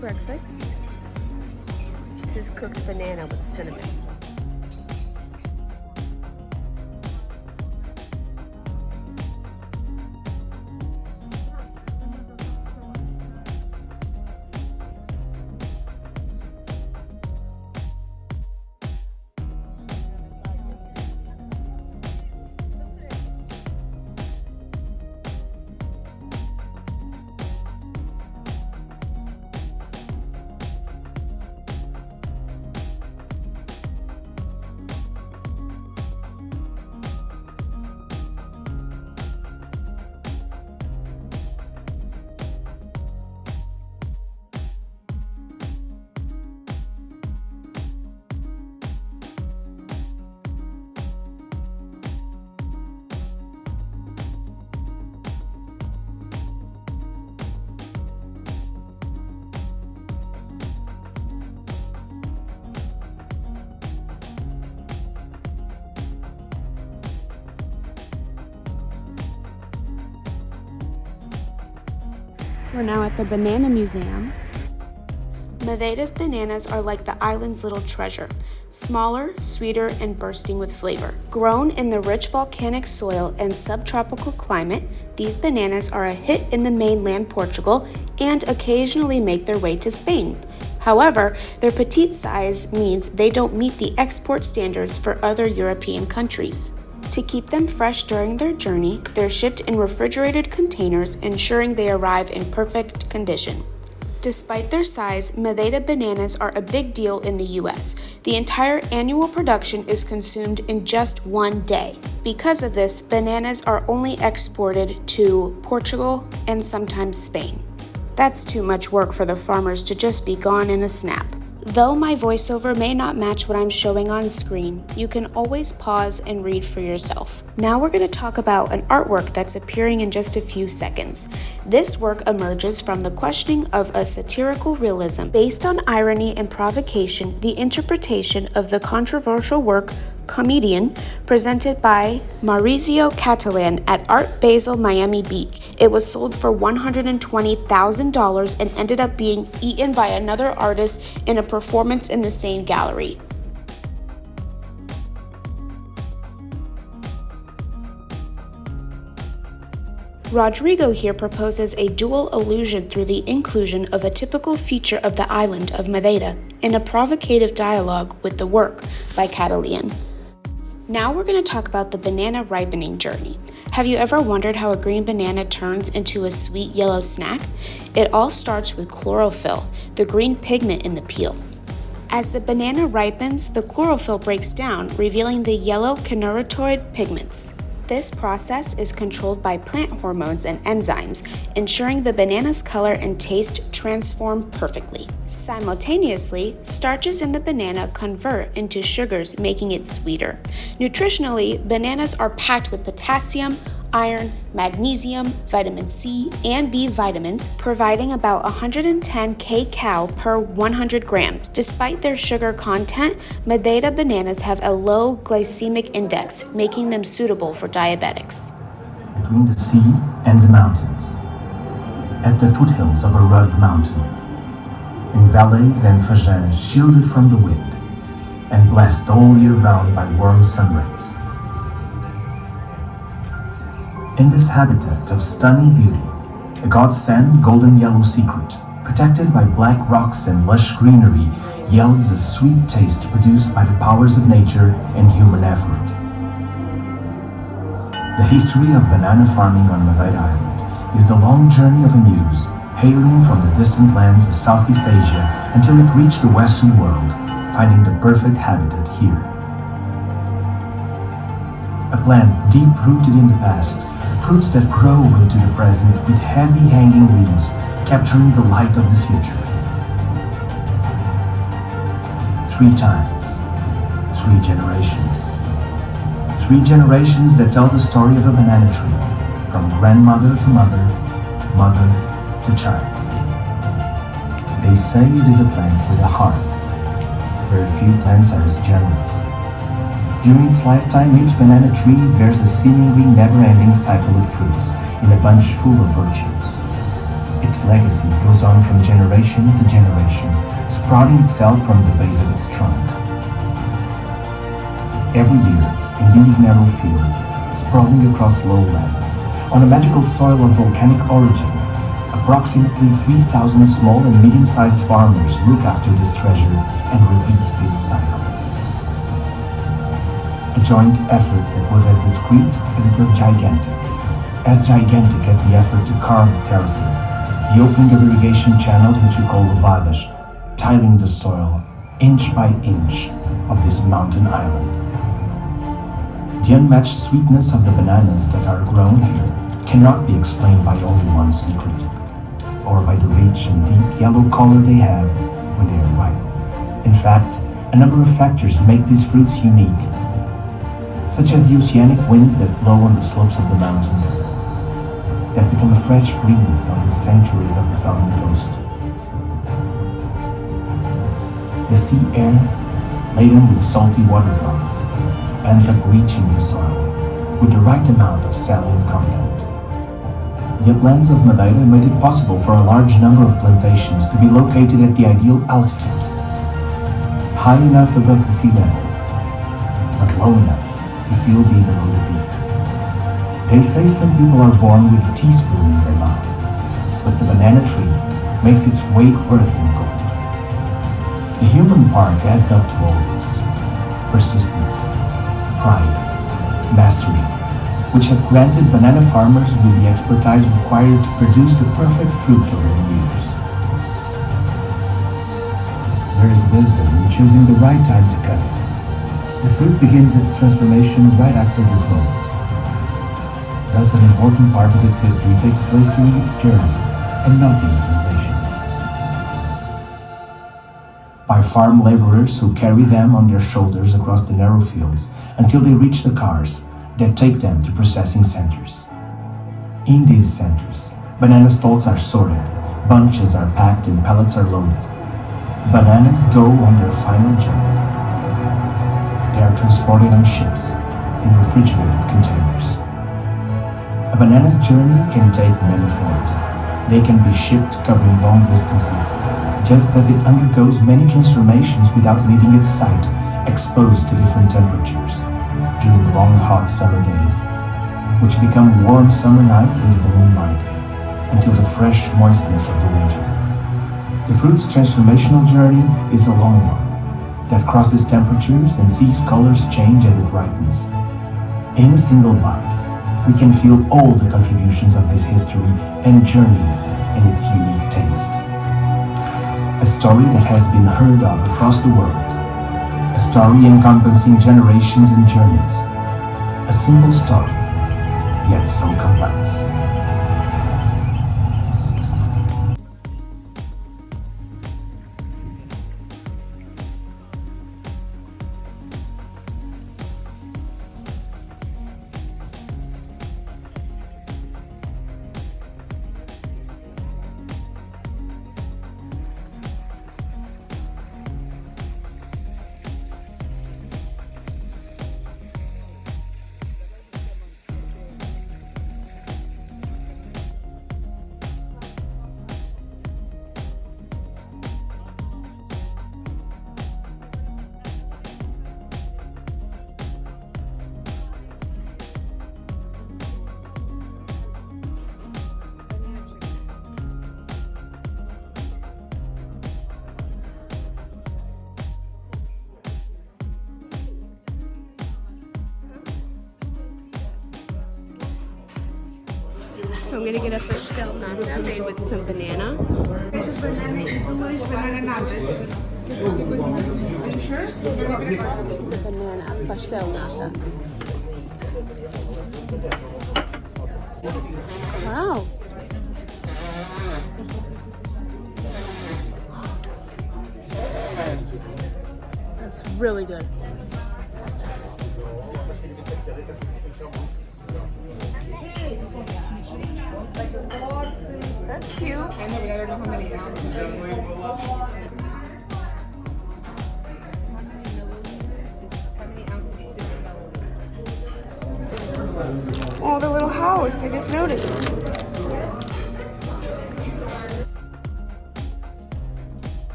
breakfast. This is cooked banana with cinnamon. We're now at the Banana Museum. Madeira's bananas are like the island's little treasure, smaller, sweeter, and bursting with flavor. Grown in the rich volcanic soil and subtropical climate, these bananas are a hit in the mainland Portugal and occasionally make their way to Spain. However, their petite size means they don't meet the export standards for other European countries. To keep them fresh during their journey, they're shipped in refrigerated containers, ensuring they arrive in perfect condition. Despite their size, Madeira bananas are a big deal in the US. The entire annual production is consumed in just one day. Because of this, bananas are only exported to Portugal and sometimes Spain. That's too much work for the farmers to just be gone in a snap. Though my voiceover may not match what I'm showing on screen, you can always pause and read for yourself. Now we're going to talk about an artwork that's appearing in just a few seconds. This work emerges from the questioning of a satirical realism. Based on irony and provocation, the interpretation of the controversial work Comedian, presented by Maurizio Catalan at Art Basel Miami Beach. It was sold for $120,000 and ended up being eaten by another artist in a performance in the same gallery. Rodrigo here proposes a dual illusion through the inclusion of a typical feature of the island of Madeira in a provocative dialogue with the work by Catalan. Now we're going to talk about the banana ripening journey. Have you ever wondered how a green banana turns into a sweet yellow snack? It all starts with chlorophyll, the green pigment in the peel. As the banana ripens, the chlorophyll breaks down, revealing the yellow cannabinoid pigments. This process is controlled by plant hormones and enzymes, ensuring the banana's color and taste transform perfectly. Simultaneously, starches in the banana convert into sugars, making it sweeter. Nutritionally, bananas are packed with potassium, iron, magnesium, vitamin C, and B vitamins, providing about 110 kcal per 100 grams. Despite their sugar content, Madeira bananas have a low glycemic index, making them suitable for diabetics. Between the sea and the mountains, at the foothills of a rugged mountain, in valleys and fajans shielded from the wind, and blessed all year round by warm sun rays. In this habitat of stunning beauty, a godsend golden yellow secret, protected by black rocks and lush greenery, yields a sweet taste produced by the powers of nature and human effort. The history of banana farming on Madeira Island is the long journey of a muse, hailing from the distant lands of Southeast Asia until it reached the Western world, finding the perfect habitat here. A plant deep-rooted in the past, fruits that grow into the present with heavy hanging leaves, capturing the light of the future. 3 times, 3 generations. 3 generations that tell the story of a banana tree, from grandmother to mother, mother to child. They say it is a plant with a heart. Very few plants are as generous. During its lifetime, each banana tree bears a seemingly never-ending cycle of fruits in a bunch full of virtues. Its legacy goes on from generation to generation, sprouting itself from the base of its trunk. Every year, in these narrow fields, sprawling across lowlands, on a magical soil of volcanic origin, approximately 3,000 small and medium-sized farmers look after this treasure and repeat this cycle. A joint effort that was as discreet as it was gigantic. As gigantic as the effort to carve the terraces, the opening of irrigation channels which we call levadas, tiling the soil, inch by inch, of this mountain island. The unmatched sweetness of the bananas that are grown here cannot be explained by only one secret, or by the rich and deep yellow color they have when they are ripe. In fact, a number of factors make these fruits unique, such as the oceanic winds that blow on the slopes of the mountain, that become a fresh breeze on the sanctuaries of the southern coast. The sea air, laden with salty water drops, ends up reaching the soil with the right amount of saline content. The uplands of Madeira made it possible for a large number of plantations to be located at the ideal altitude, high enough above the sea level, but low enough to still be below the peaks. They say some people are born with a teaspoon in their mouth, but the banana tree makes its weight worth in gold. The human part adds up to all this: persistence, pride, mastery, which have granted banana farmers with the expertise required to produce the perfect fruit over the years. There is wisdom in choosing the right time to cut it. The fruit begins its transformation right after this moment. Thus, an important part of its history takes place during its journey, and not during plantation. By farm laborers who carry them on their shoulders across the narrow fields until they reach the cars that take them to processing centers. In these centers, banana stalks are sorted, bunches are packed, and pallets are loaded. Bananas go on their final journey. They are transported on ships in refrigerated containers. A banana's journey can take many forms. They can be shipped covering long distances, just as it undergoes many transformations without leaving its site, exposed to different temperatures during long hot summer days, which become warm summer nights under the moonlight, until the fresh moistness of the winter. The fruit's transformational journey is a long one that crosses temperatures and sees colors change as it ripens. In a single bite, we can feel all the contributions of this history and journeys in its unique taste. A story that has been heard of across the world. A story encompassing generations and journeys. A simple story, yet so complex. So I'm gonna get a pastel nata made with some banana. Banana nata. Are you sure? This is a banana pastel nata. Wow. That's really good. That's cute. I know, but I don't know how many ounces it is. Oh, the little house. I just noticed.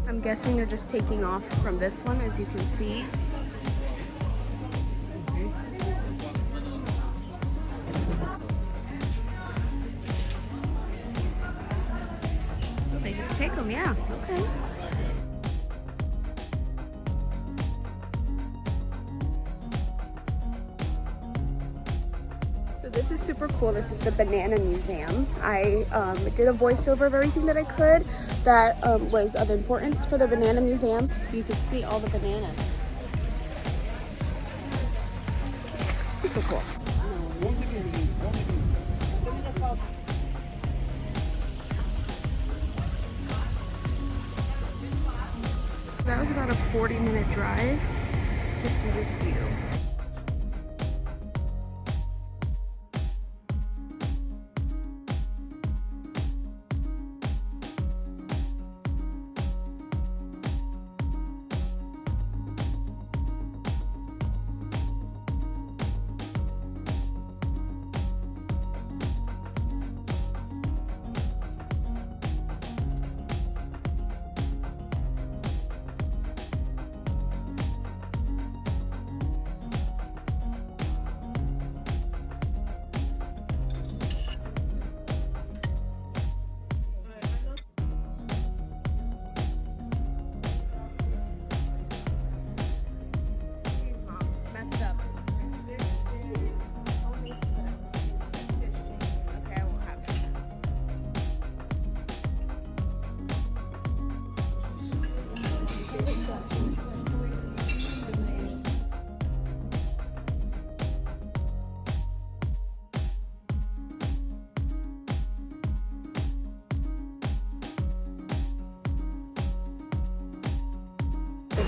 I'm guessing they're just taking off from this one, as you can see. They just take them, yeah, okay. This is super cool. This is the Banana Museum. I did a voiceover of everything that I could that was of importance for the Banana Museum. You can see all the bananas. Super cool. That was about a 40-minute drive to see this view.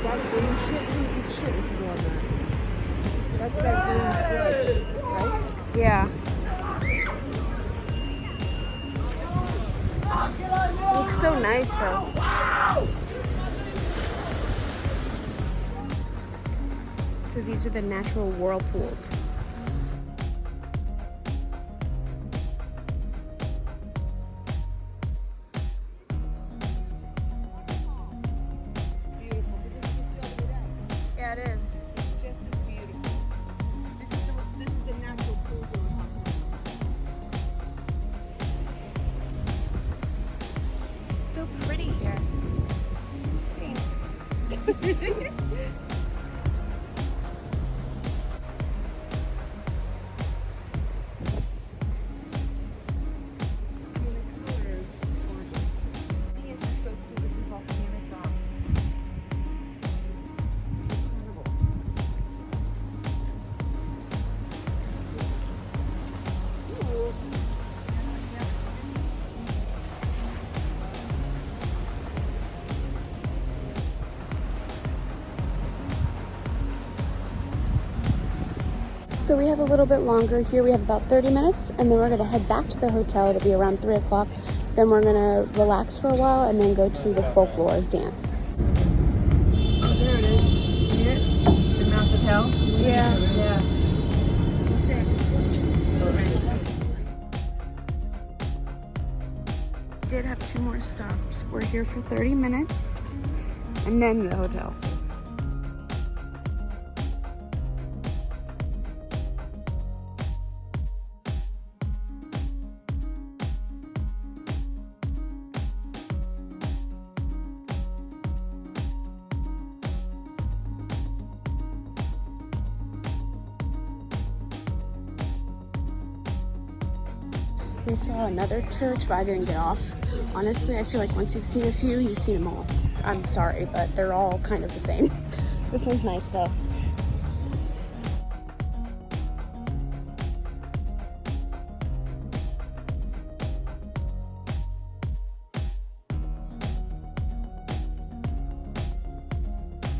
That green shit, you shouldn't go on that. That's that green sludge, right? Yeah. It looks so nice though. So these are the natural whirlpools. Yeah, it is. Just as beautiful. This is the natural pool that we're talking about. So pretty here. Thanks. So we have a little bit longer here. We have about 30 minutes and then we're gonna head back to the hotel. It'll be around 3 o'clock. Then we're gonna relax for a while and then go to the folklore dance. Oh, there it is. See it? The mouth of hell? Yeah. Yeah. Did have 2 more stops. We're here for 30 minutes and then the hotel. We saw another church, but I didn't get off. Honestly, I feel like once you've seen a few, you've seen them all. I'm sorry, but they're all kind of the same. This one's nice though.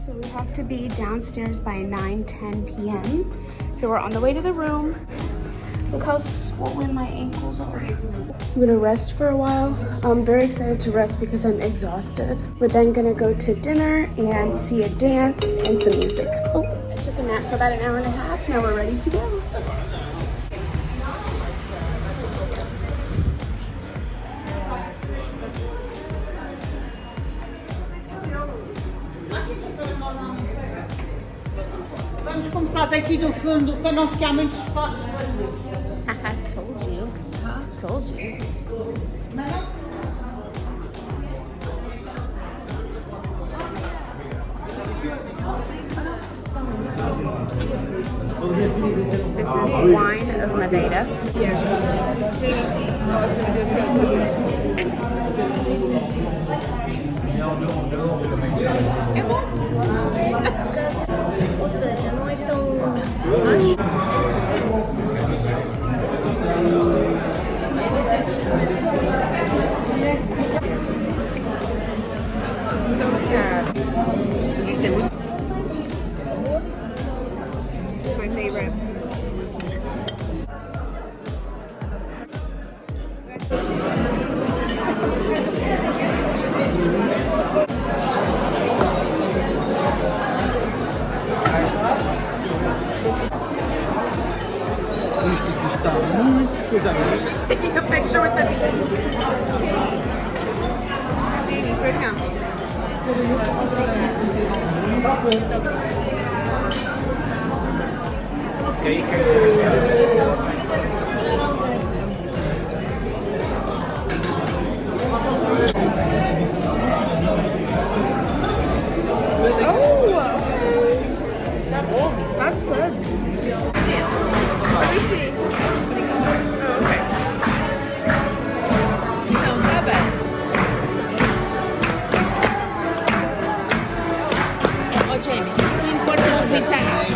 So we have to be downstairs by 9:10 p.m. So we're on the way to the room. Look how swollen my ankles are. I'm gonna rest for a while. I'm very excited to rest because I'm exhausted. We're then gonna go to dinner and see a dance and some music. Oh, I took a nap for about an hour and a half. Now we're ready to go. Vamos começar daqui do fundo para não ficar muitos espaços vazios. Told you. Told you. This is wine of Madeira. Yeah. Jamie, I was going to do a taste. É bom. Ou seja, não é tão... It's my favorite. Isto aqui está muito coisa grande. Taking a picture with everything. Jamie, por cá. That's good. Let me see. Oh, okay. Não, tá bem. Ô, Jamie, não importa os pizzanos.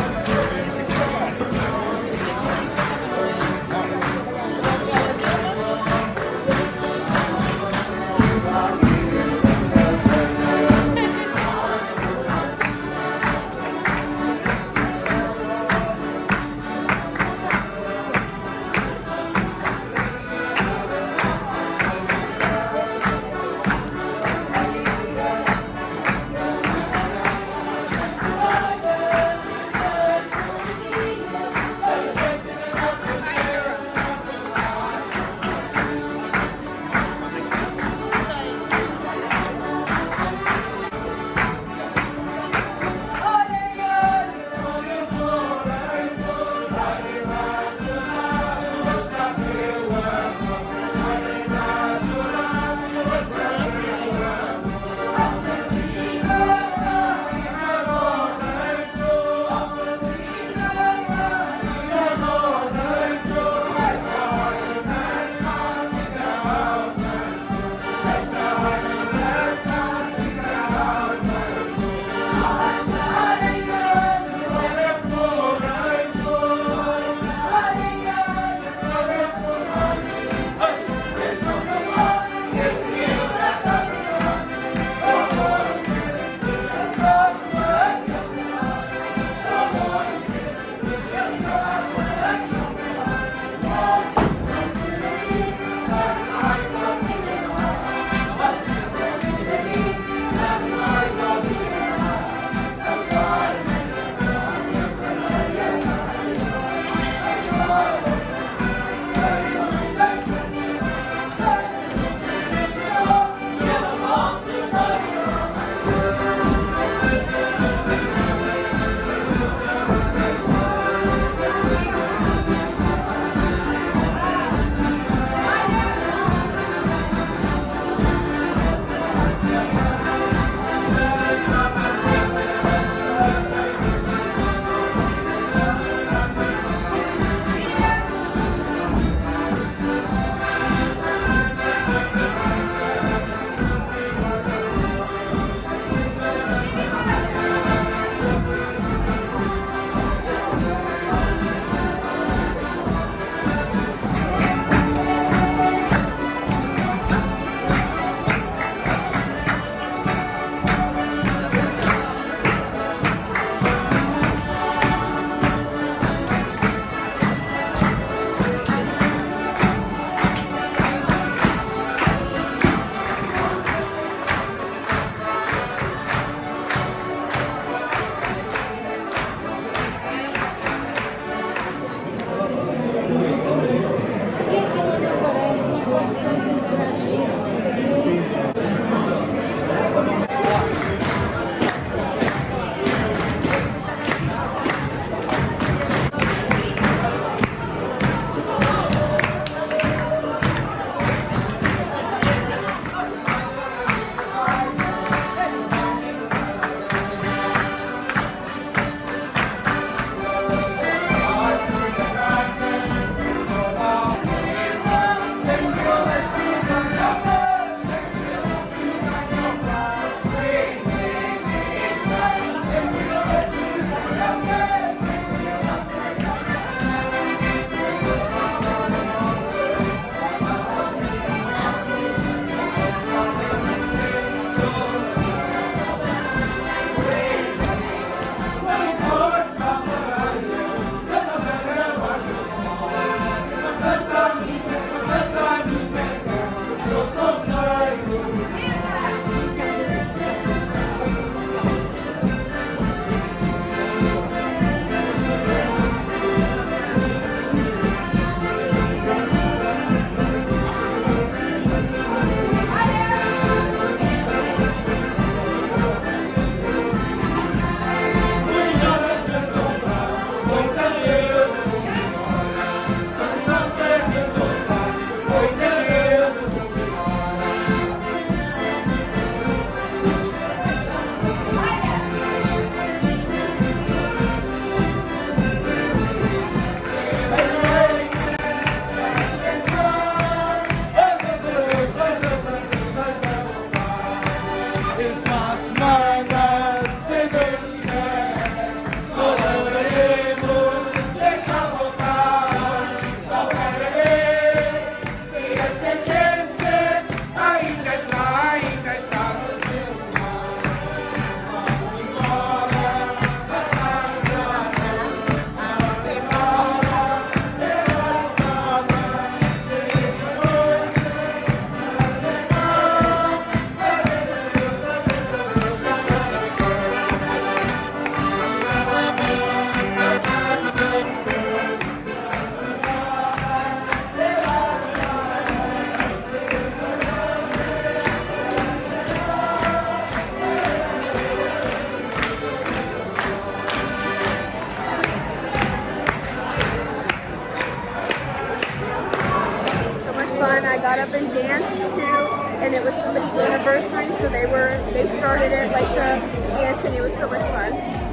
anniversary, so they started it like the dance, and it was so much fun.